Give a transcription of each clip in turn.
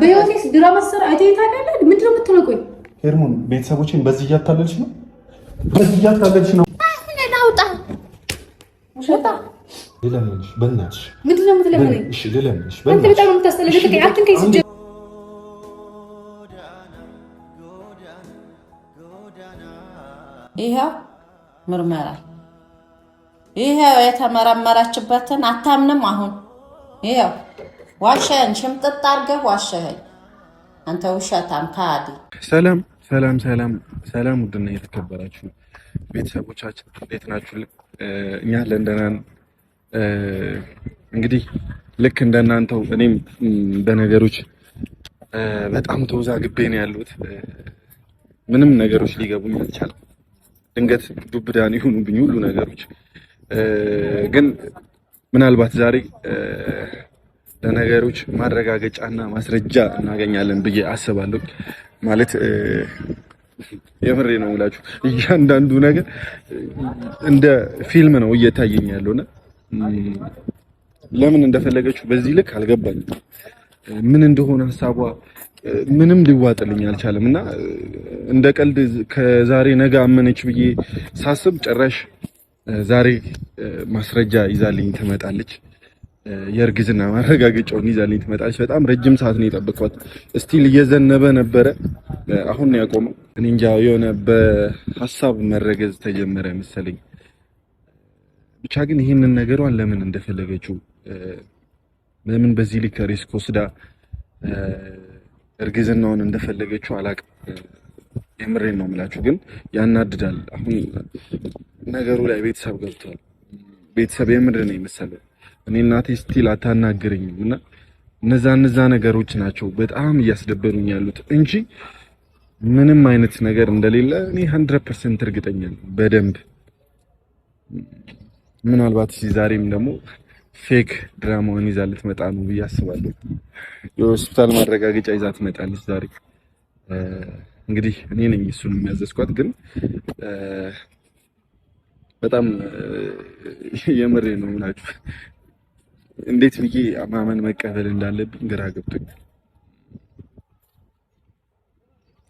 በዮቴክስ ድራማ ሰራ አይተህ ታውቃለህ? ምንድነው የምትለቆኝ? ሄርሞን ቤተሰቦችን በዚህ እያታለልሽ ነው። በዚህ እያታለልሽ ነው። አውጣ ውሸታ ልለምንሽ፣ በእናትሽ ምንድነው የምትለምነኝ? እሺ ልለምንሽ፣ አንተ በጣም የምታስጠላኝ። አትንከኝ ሲጀ ይሄው ምርመራ ይሄው የተመረመረችበትን አታምንም። አሁን ይሄው ዋሸኸኝ፣ ሽምጥጥ አድርገህ ዋሸኸኝ። አንተ ውሸታም ካዲ። ሰላም ሰላም ሰላም ሰላም። ውድና የተከበራችሁ ቤተሰቦቻችን እንዴት ናችሁ? እኛ ለንደናን እንግዲህ ልክ እንደናንተው እኔም በነገሮች በጣም ተወዛግቤ ነው ያሉት። ምንም ነገሮች ሊገቡኝ አልቻለም። ድንገት ዱብዳን ይሁኑብኝ ሁሉ ነገሮች። ግን ምናልባት ዛሬ ለነገሮች ማረጋገጫና ማስረጃ እናገኛለን ብዬ አስባለሁ። ማለት የምሬ ነው የምላችሁ፣ እያንዳንዱ ነገር እንደ ፊልም ነው እየታየኝ ያለውና ለምን እንደፈለገችው በዚህ ልክ አልገባኝም። ምን እንደሆነ ሐሳቧ ምንም ሊዋጥልኝ አልቻለም እና እንደ ቀልድ ከዛሬ ነገ አመነች ብዬ ሳስብ ጭራሽ ዛሬ ማስረጃ ይዛልኝ ትመጣለች። የእርግዝና ማረጋገጫውን ይዛልኝ ትመጣለች። በጣም ረጅም ሰዓት ነው የጠበቅኳት። እስቲል እየዘነበ ነበረ፣ አሁን ነው ያቆመው። እኔ እንጃ የሆነ በሐሳብ መረገዝ ተጀመረ መሰለኝ። ብቻ ግን ይህንን ነገሯን ለምን እንደፈለገችው ለምን በዚህ ልክ ሪስክ ወስዳ እርግዝናውን እንደፈለገችው አላውቅም። የምሬን ነው የምላችሁ፣ ግን ያናድዳል። አሁን ነገሩ ላይ ቤተሰብ ገብቷል። ቤተሰብ የምር ነው የመሰለው። እኔ እናቴ ስቲል አታናግረኝም እና እነዛ ነገሮች ናቸው በጣም እያስደበሩኝ ያሉት እንጂ ምንም አይነት ነገር እንደሌለ እኔ 100% እርግጠኛ ነኝ። በደንብ ምናልባት ዛሬም ደግሞ ፌክ ድራማውን ይዛ ልትመጣ ነው ብዬ አስባለሁ። የሆስፒታል ማረጋገጫ ይዛ ትመጣለች ዛሬ። እንግዲህ እኔ ነኝ እሱን የሚያዘዝኳት፣ ግን በጣም የምሬ ነው የምላችሁ። እንዴት ብዬ ማመን መቀበል እንዳለብኝ ግራ ገብቶኛል።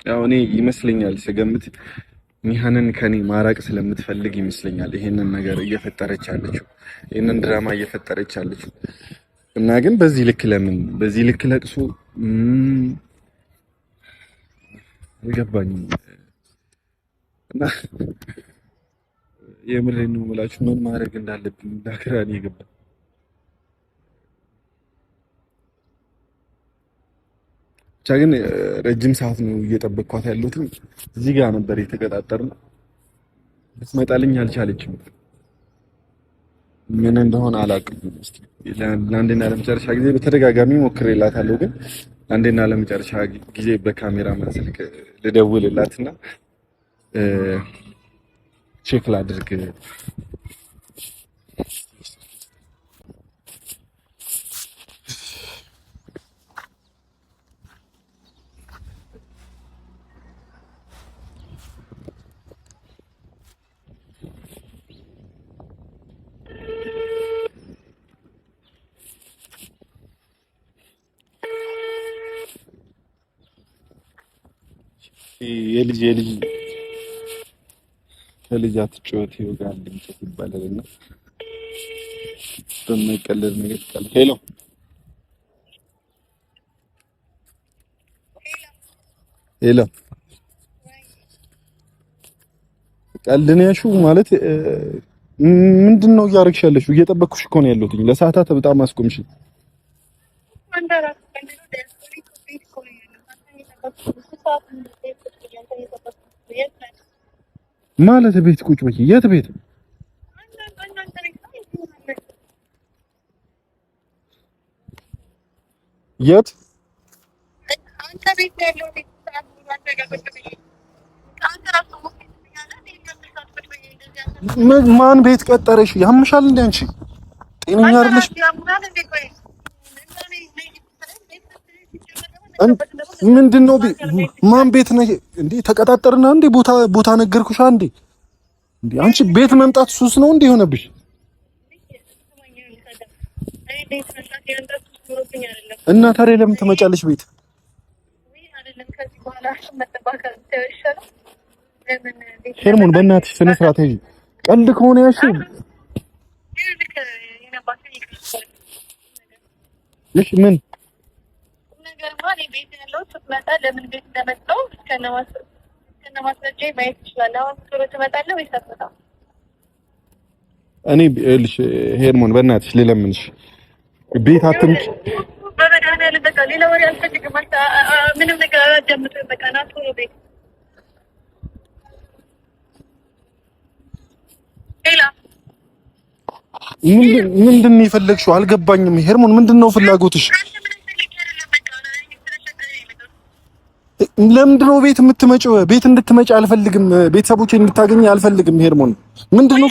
ያው እኔ ይመስለኛል ስገምት ኒሃንን ከኔ ማራቅ ስለምትፈልግ ይመስለኛል ይሄንን ነገር እየፈጠረች ያለችው፣ ይሄንን ድራማ እየፈጠረች ያለችው እና ግን በዚህ ልክ ለምን በዚህ ልክ ለቅሶ አልገባኝም። እና የምሬን ነው የምላችሁ ምን ማድረግ እንዳለብኝ ዳክራን ይገባል። ብቻ ግን ረጅም ሰዓት ነው እየጠበቅኳት ያለሁት። እዚህ ጋር ነበር የተቀጣጠርነው። ልትመጣልኝ አልቻለችም። ምን እንደሆነ አላውቅም። እስኪ ለአንዴና ለመጨረሻ ጊዜ በተደጋጋሚ ሞክሬላታለሁ፣ ግን ለአንዴና ለመጨረሻ ጊዜ በካሜራ ስልክ ልደውልላትና ቼክ ላድርግ። የልጅ ከልጅ አትጫወት ይወጋል እንጨት ይባላልና በማይቀለድ ነገር ቃል ሄሎ ሄሎ ቀልድ ነው ያልሽው ማለት ምንድነው እያደረግሽ ያለሽው? እየጠበቅኩሽ እኮ ነው ያለሁት። ለሰዓታት በጣም አስቆምሽ። ማለት ቤት ቁጭ በይ። የት ቤት? የት? አንተ ቤት ያለው ቤት ማን ቤት ቀጠረሽ? ያምሻል እንዴ አንቺ? ጤነኛ አይደለሽ? ምንድነው? ማን ቤት ነህ እንዴ? ተቀጣጠርና እንዴ ቦታ ነገርኩሽ። አንዴ እንዴ አንቺ ቤት መምጣት ሱስ ነው እንዴ ሆነብሽ? እና ታዲያ ለምን ትመጫለሽ ቤት? ሄርሞን በእናትሽ ስነ ስርዓት ያዢ። ቀልድ ከሆነ ያሺ እሺ ምን ነገር ማን ቤት ያለው ስትመጣ ለምን ቤት እንደመጣው ከነማስረጃ ማየት ይችላል። አሁን ቶሎ ትመጣለህ ወይስ አትመጣም? እኔ ልሽ ሄርሞን በእናትሽ ልለምንሽ ቤት አትምጪ። በመድኃኒዓለም በቃ ሌላ ወሬ አልፈልግም። ምንም ነገር አላዳምጥም። በቃ ና ቶሎ ቤት ሌላ ምንድን ነው የፈለግሽው? አልገባኝም ሄርሞን ምንድን ነው ፍላጎትሽ? ለምንድን ነው ቤት የምትመጪው? ቤት እንድትመጪ አልፈልግም። ቤተሰቦቼን እንድታገኝ አልፈልግም። ሄርሞን ምንድን ነው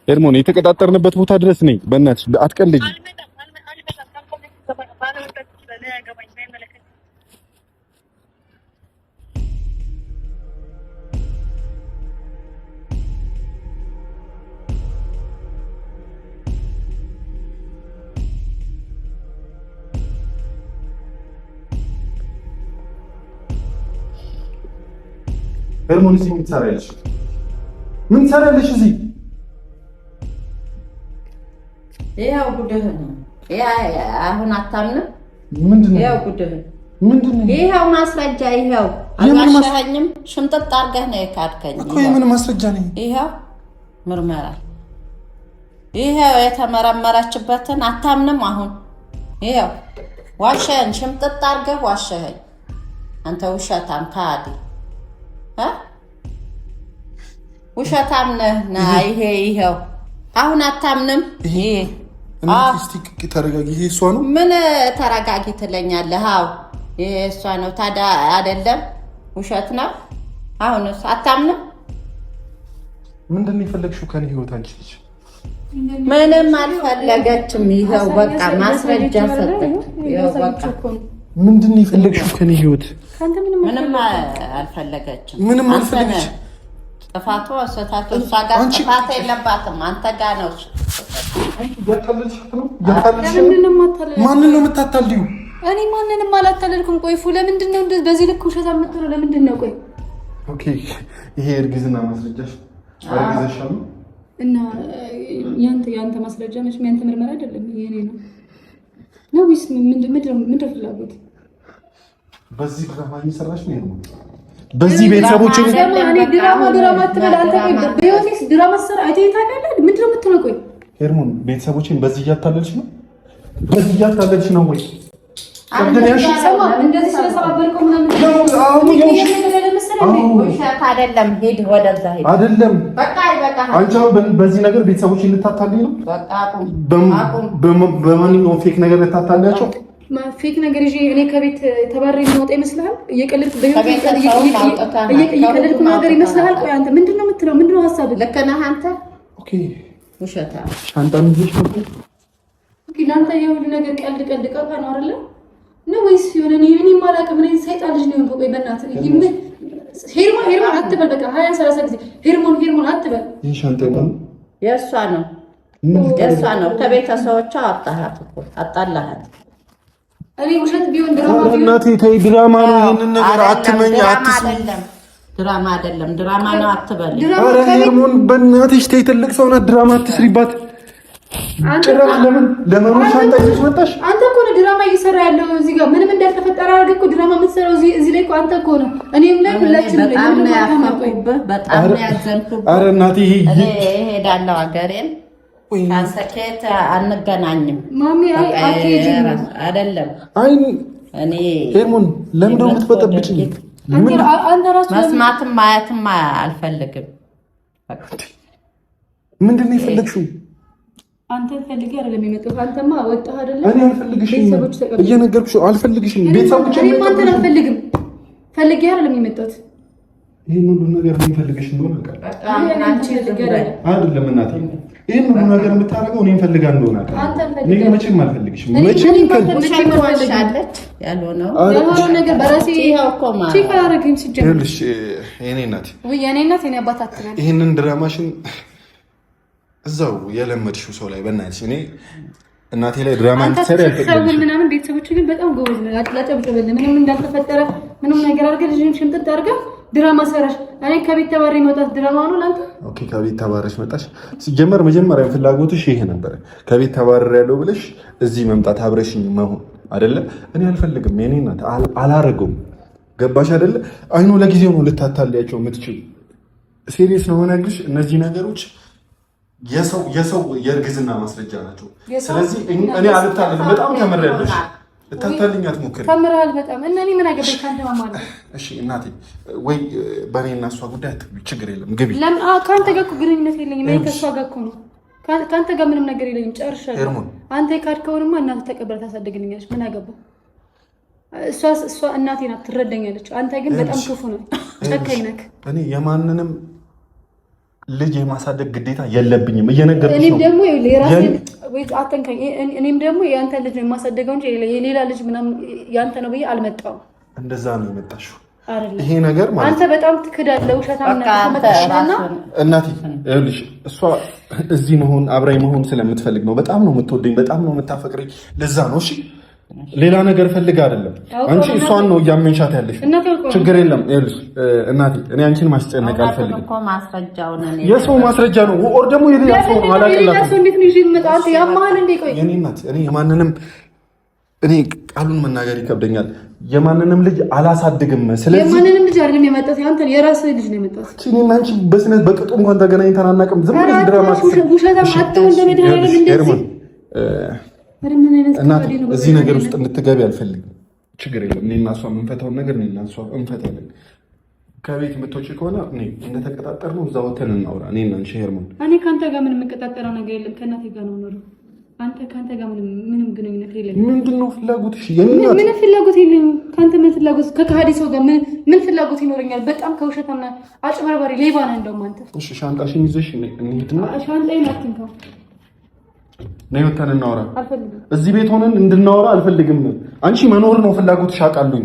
ሄርሞን የተቀጣጠርንበት ቦታ ድረስ ነኝ። በእናትሽ አትቀልጂ። ሄርሞን እዚህ ምን ትሰሪያለሽ? ምን ትሰሪያለሽ እዚህ? ያው ጉድህን አሁን አታምንም? ምንድነው? ያው ጉድህን ምንድነው? ይሄው ማስረጃ ይሄው አልዋሻኸኝም። ሽምጥጥ አድርገህ ነው የካድከኝ እኮ። የምን ማስረጃ ነው? ይሄው ምርመራ ይሄው የተመረመረችበትን አታምንም? አሁን ይሄው ዋሸኸኝ። ሽምጥጥ አድርገህ ዋሸኸኝ። አንተ ውሸታም ካዲ ውሸታም ነህ። ና ይሄው አሁን አታምንም? ይሄ እስቲ ተረጋጊ። ይሄ እሷ ነው? ምን ተረጋጊ ትለኛለህ? አዎ ይሄ እሷ ነው። ታዲያ አይደለም ውሸት ነው? አሁንስ አታምንም? ምንድን ነው የፈለግሽው ከኔ ህይወት? አንቺ ልጅ ምንም አልፈለገችም። ይሄው በቃ ማስረጃ ሰጠች። ይሄው በቃ ምንድን ነው የፈለግሽው ከኔ ህይወት? ምንም አልፈለገችም። ምንም አልፈለገችም። ጥፋቷ ስህተቱ እሷ ጋር ጥፋት የለባትም። አንተ ጋር ነው። ማንን ነው የምታታልዩ? እኔ ማንንም አላታለልኩም። ቆይ ፉ ለምንድን ነው እንደዚህ በዚህ ልክ ውሸት የምትለው? ለምንድን ነው? ቆይ ኦኬ፣ ይሄ እርግዝና ማስረጃሽ አርግዘሻል እና ያንተ ማስረጃ ነች። ያንተ ምርመራ አይደለም፣ የኔ ነው ነው ወይስ ምንድነው ፍላጎት? በዚህ ድራማ እየሰራሽ ነው? በዚህ ቤተሰቦች እኔ ድራማ አትበል አንተ። ቆይ በዮኒስ ድራማ ሰራ አይተይታለህ? ምንድነው የምትለው? ቆይ ሄርሞን ቤተሰቦችን በዚህ እያታለልሽ ነው? በዚህ እያታለልሽ ነው ወይ? እንደዚህ ስለሰባበርከው ምናምን ውሸት አይደለም። ሄድ ወደዛ ሄድ። አይደለም በቃ አንቺ በዚህ ነገር ቤተሰቦችን ልታታልይ ነው? በቃ በማንኛውም ፌክ ነገር ልታታልያቸው? ፌክ ነገር ይዤ እኔ ከቤት ተባረሪ የምወጣ ይመስልሃል? እየቀለድኩ ነገር ይመስልሃል? ቆይ አንተ ምንድነው የምትለው? ምንድነው ሀሳብህ? ልክ ነህ አንተ። ኦኬ ውሸታ ሻንጣ ምንድነው? ኦኬ ለአንተ የሁሉ ነገር ቀልድ ቀልድ ነው አይደለ? ነው ወይስ የሆነ እኔ ማላውቅ ምን ሰይጣን ልጅ ነው? ቆይ በእናትህ ሄርሞን አትበል። በቃ 20-30 ጊዜ ሄርሞን አትበል። ይሄ ሻንጣ ነው የእሷ ነው የእሷ ነው። ከቤተሰቦቿ አጣላሃት። እኔ ውሸት ቢሆን ድራማ ቢሆን እናቴ ተይ፣ ድራማ ነው። ይሄንን ነገር አትመኝ፣ አትስሚ። ድራማ አይደለም፣ ድራማ ነው አትበል። ኧረ ሄርሞን በእናትሽ ተይ፣ ትልቅ ሰው ናት። ድራማ አትስሪባት። ጭራሽ ለምን ሻንጣ ይዘሽ መጣሽ? አንተ እኮ ነው ድራማ እየሰራ ያለው እዚህ ጋር። ምንም እንዳልተፈጠረ አድርገህ እኮ ድራማ የምትሰራው እዚህ ላይ እኮ አንተ እኮ ነው። እኔም ላይ ሁላችንም ላይ በጣም ነው ያፈኩብህ፣ በጣም ነው ያዘንኩብህ። ኧረ እናቴ እሄዳለሁ ሀገሬን። ከአንተ ከየት አንገናኝም ማሚ። አትሄጂም አይደለም? አይ እኔ ሄርሞን ለምን ነው የምትበጠብጭኝ? አንተ ራስህ መስማትም ማየትም አልፈልግም። ምንድን ነው የፈለግሽው? አንተ ፈልጌ አይደለም የመጣሁት። አንተማ ወጣህ አይደለም? እኔ አልፈልግሽም፣ እየነገርኩሽ አልፈልግሽም። ቤተሰቦች እኔ አንተን አልፈልግም። ፈልጌ አይደለም የመጣሁት። ይሄን ሁሉ ነገር ምን ፈልገሽ እንደሆነ አይደለም እናቴ። ይሄን ሁሉ ነገር የምታደርገው እኔን ፈልጋ እንደሆነ እኔ ግን መቼም አልፈልግሽም። መቼም ያልሆነው ነገር በራሴ ቼክ አላደረግም ሲጀምር። እሺ የኔ እናት ወይ የኔ እናት የኔ አባት አትበል። ይሄንን ድራማሽን እዛው የለመድሽው ሰው ላይ በእናትሽ እኔ እናቴ ላይ ድራማ እንድትሰሪ አልፈቅድልሽም። ምናምን ቤተሰቦች ግን በጣም ጎበዝ ነው። አጥላጨብጭበል ምንም እንዳልተፈጠረ ምንም ነገር አድርገህ ልጅን ሽምጥጥ አድርገህ ድራማ ሰራሽ። እኔ ከቤት ተባሬ መውጣት ድራማ ነው ላንተ? ኦኬ ከቤት ተባረሽ መጣሽ። ሲጀመር መጀመሪያ ፍላጎትሽ ይሄ ነበር። ከቤት ተባረር ያለው ብለሽ እዚህ መምጣት አብረሽኝ መሆን አይደለ? እኔ አልፈልግም። የኔ እናት አላረገውም። ገባሽ አይደለ? አይኑ ለጊዜው ነው ልታታልያቸው የምትችሉ። ሲሪየስ ነው ሆነግሽ። እነዚህ ነገሮች የሰው የእርግዝና ማስረጃ ናቸው። ስለዚህ እኔ አልታለልም። በጣም ተመረልሽ። ልታታልኝ አትሞክሪ። ተምረሃል በጣም እና እኔ ምን አገባኝ ካንተ ማማለ። እሺ እናቴ ወይ በእኔ እና እሷ ጉዳይ ችግር የለም ግቢ። ለምን ካንተ ጋር እኮ ግንኙነት የለኝም። እኔ ከእሷ ጋር እኮ ነው። ካንተ ጋር ምንም ነገር የለኝም። ጨርሻለሁ። አንተ ካድከውንማ እናትህ ተቀበል ታሳድግልኛለች። ምን አገባ? እሷ እናቴ ናት፣ ትረዳኛለች። አንተ ግን በጣም ክፉ ነው፣ ጨካኝ ነህ። እኔ የማንንም ልጅ የማሳደግ ግዴታ የለብኝም። እየነገርኩሽ ነው። እኔም ደግሞ የአንተ ልጅ ነው የማሳደገው እንጂ የሌላ ልጅ ምናምን ያንተ ነው ብዬ አልመጣሁም። እንደዛ ነው የመጣሽው። ይሄ ነገር ማለት አንተ በጣም ትክዳለህ። ውሸታም እናቴ ይኸውልሽ፣ እሷ እዚህ መሆን አብራኝ መሆን ስለምትፈልግ ነው። በጣም ነው የምትወደኝ፣ በጣም ነው የምታፈቅረኝ። ለዛ ነው። እሺ ሌላ ነገር ፈልጋ አይደለም። አንቺ እሷን ነው እያመንሻት ያለሽ። ችግር የለም። ይኸውልሽ እናቴ እኔ አንቺን ማስጨነቅ አልፈልግም። የሰው ማስረጃ ነው ኦር ደግሞ የሌላ ሰው ነው አላቀላትም። የኔ እናት እኔ የማንንም እኔ ቃሉን መናገር ይከብደኛል። የማንንም ልጅ አላሳድግም። ስለዚህ የማንንም ልጅ አይደለም የመጣሁት፣ ያንተን የራስህ ልጅ ነው የመጣሁት። እኔና አንቺ በስነት በቅጡ እንኳን ተገናኝተን አናውቅም። ዝም ብለሽ ድራማ እና እዚህ ነገር ውስጥ እንድትገቢ አልፈልግም። ችግር የለም። እኔና እሷ የምንፈታውን ነገር እኔና እሷ እንፈታለን። ከቤት የምትወጪ ከሆነ እኔ እንደተቀጣጠርነው እዛ ወተን እናውራ። እኔና አንቺ ሄርሞን፣ እኔ ከአንተ ጋር ምንም የምቀጣጠረው ነገር የለም። ከእናቴ ጋር ነው ኖሮ አንተ ከአንተ ጋር ምንም ግንኙነት የለኝም። ምንድነው ፍላጎትሽ? ምን ፍላጎት የለኝም ከአንተ ምን ፍላጎት? ከከሃዲ ሰው ጋር ምን ፍላጎት ይኖረኛል? በጣም ከውሸታና አጭበርባሪ ሌባ ነህ እንደውም አንተ። እሺ ሻንጣሽን ይዘሽ እንሂድና ሻንጣዬን አትንካው። ነይ ወተን እናውራ። እዚህ ቤት ሆነን እንድናወራ አልፈልግም። አንቺ መኖር ነው ፍላጎትሽ አውቃለሁ።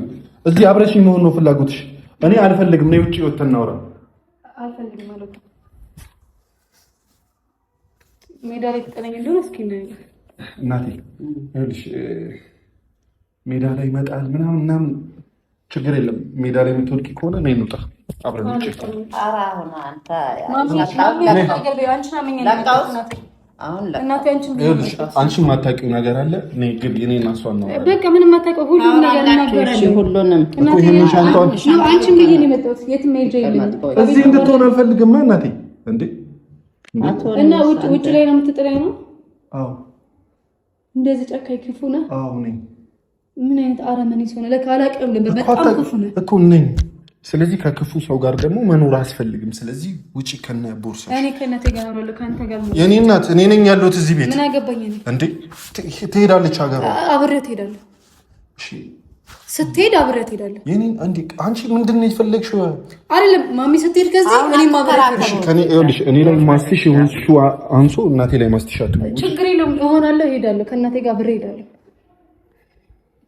እዚህ አብረሽ መሆን ነው ፍላጎትሽ። እኔ አልፈልግም። ነይ ውጪ ወተን እናውራ። አልፈልግም ማለት ሜዳ ላይ ተጠለኝ እንደሆነ እስኪ እናቴ ይኸውልሽ ሜዳ ላይ ይመጣል ምናምን ችግር የለም። ሜዳ ላይ የምትወድቂ ከሆነ ነይ እንውጣ አብረን ውጪ። አንቺ የማታውቂው ነገር አለ። እኔ ግቢ እኔ እና እሷ ነው በቃ ምንም የማታውቀው ሁሉም ነገር እናገራለሁ። ሁሉንም ይሄን ሻንጣውን አንቺም ብዬሽ ነው የመጣሁት። የትም ሄጄ የለም እዚህ እንድትሆን አልፈልግም እናቴ። እንዴ እና ውጭ ላይ ነው የምትጥለኝ ነው? አዎ እንደዚህ ጨካኝ ክፉ ነህ? አዎ ነኝ። ምን አይነት አረመኔ ሰው ነህ? ለካ አላውቅም ነበር። በጣም ክፉ ነህ እኮ ነኝ። ስለዚህ ከክፉ ሰው ጋር ደግሞ መኖር አያስፈልግም። ስለዚህ ውጪ ከነ ቦርሳ። እኔ ከእናቴ ጋር ነው ካንተ ጋር ነው። የኔ እናት እኔ ነኝ ያለሁት እዚህ ቤት። ምን አገባኝ እኔ? እንዴ ትሄዳለች ሀገሯ። አብሬያት እሄዳለሁ። እሺ ስትሄድ አብሬያት እሄዳለሁ። የኔ እንዴ አንቺ ምንድነው የፈለግሽው? አይደለም ማሚ ስትሄድ ከዚህ እኔ ማብራት እሺ ከኔ ይኸውልሽ እኔ ላይ ማስትሽ ይሁንሱ አንሶ እናቴ ላይ ማስትሻት ነው። ችግር የለውም እሆናለሁ፣ እሄዳለሁ። ከእናቴ ጋር አብሬ እሄዳለሁ።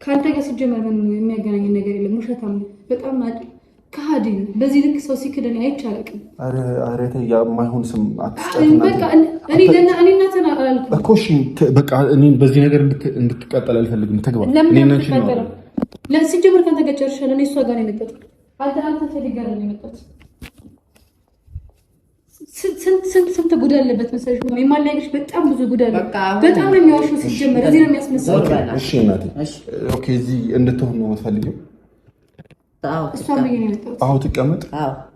ካንተ ጋር ሲጀመር ምንም የሚያገናኝ ነገር የለም። ውሸታም በጣም ከሃዲ ነው። በዚህ ልክ ሰው ሲክደን አይቻልም። አረ ተይ የማይሆን ስም አትስጫትና በቃ እኔ እናንተን አላልኩም እኮ። እሺ በቃ እኔ በዚህ ነገር እንድትቀጠል አልፈልግም። ተግባ እኔ እናንቺ ነው ለሲጀመር ካንተ ጋር ጨርሻለሁ። እኔ እሷ ጋር ነው የመጣሁት። አንተ ፈልገህ ነው የመጣሁት። ስንት ጉድ አለበት መሰለሽ? የማላይሽ በጣም ብዙ ጉድ አለ። በጣም ነው የሚዋሸው። ሲጀመር እዚህ ነው የሚያስመስለው። እሺ እናቴ ኦኬ። እዚህ እንድትሆን ነው የምትፈልጊው? አዎ ትቀመጥ።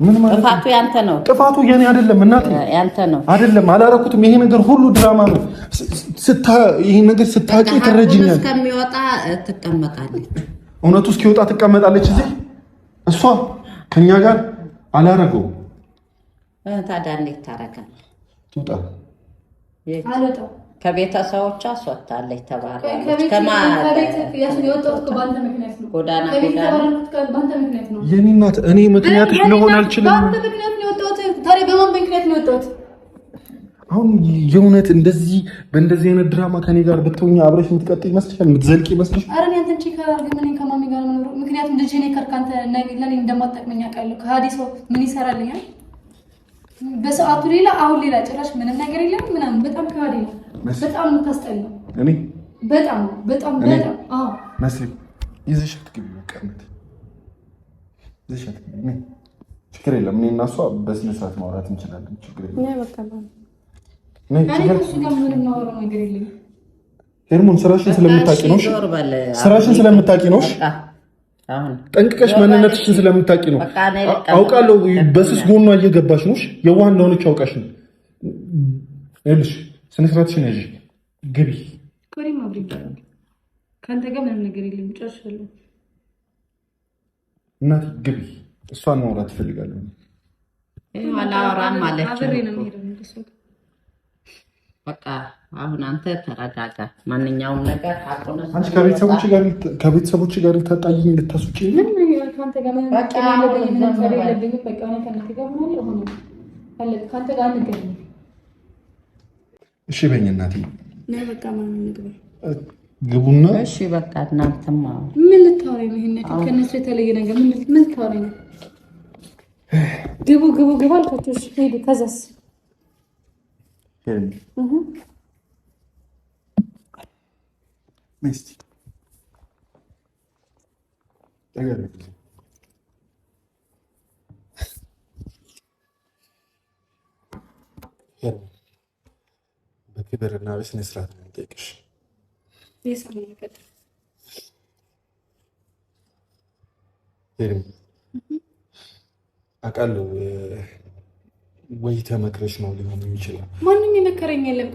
ምን ማለት ጥፋቱ ያንተ ነው። ጥፋቱ የኔ አይደለም እናቴ፣ ያንተ ነው። አይደለም አላረኩትም። ይሄ ነገር ሁሉ ድራማ ነው። ይሄ ነገር ስታቂ ትረጂኛለሽ። እስከሚወጣ ትቀመጣለች። እውነቱ እስኪወጣ ትቀመጣለች እዚህ። እሷ ከኛ ጋር አላረገውም። ታዲያ እንዴት ታረጋለህ? ትውጣ። አልወጣም። ከቤተሰቦቿ አስወጣለች ተባረረች። ጎዳና የኔ እናት እኔ ምክንያትሽ ልሆን አልችልም። ታዲያ በማን ምክንያት ነው የወጣሁት? አሁን የእውነት እንደዚህ በእንደዚህ አይነት ድራማ ከኔ ጋር ብትሆኚ አብረሽ የምትቀጥይ ይመስልሻል? የምትዘልቂ ይመስልሻል? ኧረ እኔ አንተን ቼክ አላደርግም። እኔ ከማሚ ጋር ነው የምኖረው። ምክንያቱም ልጄ ነኝ ከአንተ ለኔ እንደማትጠቅመኝ አውቃለሁ። ከሀዲ ሰው ምን ይሰራልኛል? በሰዓቱ ሌላ አሁን ሌላ ጭራሽ ምንም ነገር የለም ምናምን። በጣም ከሀዲ ነው። በጣም የምታስጠላው እኔ በጣም አዎ መስል ይዘሻት ግቢ መቀመጥ ይዘሻት ግቢ። ችግር የለም። እኔ እና እሷ በስነ ስርዓት ማውራት እንችላለን። ችግር የለም። ሄርሞን ስራሽን ስለምታውቂ ነው። ስራሽን ስለምታውቂ ነው። ጠንቅቀሽ ማንነትሽን ስለምታውቂ ነው። አውቃለሁ። በስስ ጎኗ እየገባሽ ነው። የዋህ እንደሆነች አውቃሽ ነው። ይኸውልሽ ስነ ስርዓትሽን ያዥ። ግቢ። ኮሪማ ብሪጋ ካንተ ጋር ምንም ነገር የለም። ጨርሻለሁ። እናቴ ግቢ። እሷን ማውራት እፈልጋለሁ። አላወራም ማለት አብሬ ነው የምሄደው። በቃ አሁን አንተ ተረጋጋ። ማንኛውም ነገር አቆነ። አንቺ ከቤተሰቦች ጋር ልታጣይኝ ልታስውጪ ምን ካንተ ጋር ምንም በቃ ምንም ሰሪ የለብኝም። በቃ እኔ ካንተ ጋር ሆነ ሆነ አለ ካንተ ጋር አንገናኝ። እሺ በእኛ እናቴ ነይ በቃ ማን ንግባ ግቡና። እሺ በቃ እናንተማ ምን ልታወራኝ ነው? ይሄን ከነሱ የተለየ ነገር ምን ልታወራኝ ነው? ግቡ አልኳቸው። እሺ ሄዱ። ከዛስ ሚስት በክብርና በስነ ስርዓት ነው የምጠይቅሽ። አውቃለሁ ወይ ተመክረሽ ነው ሊሆን የሚችለው። ማንም የመከረኝ የለም።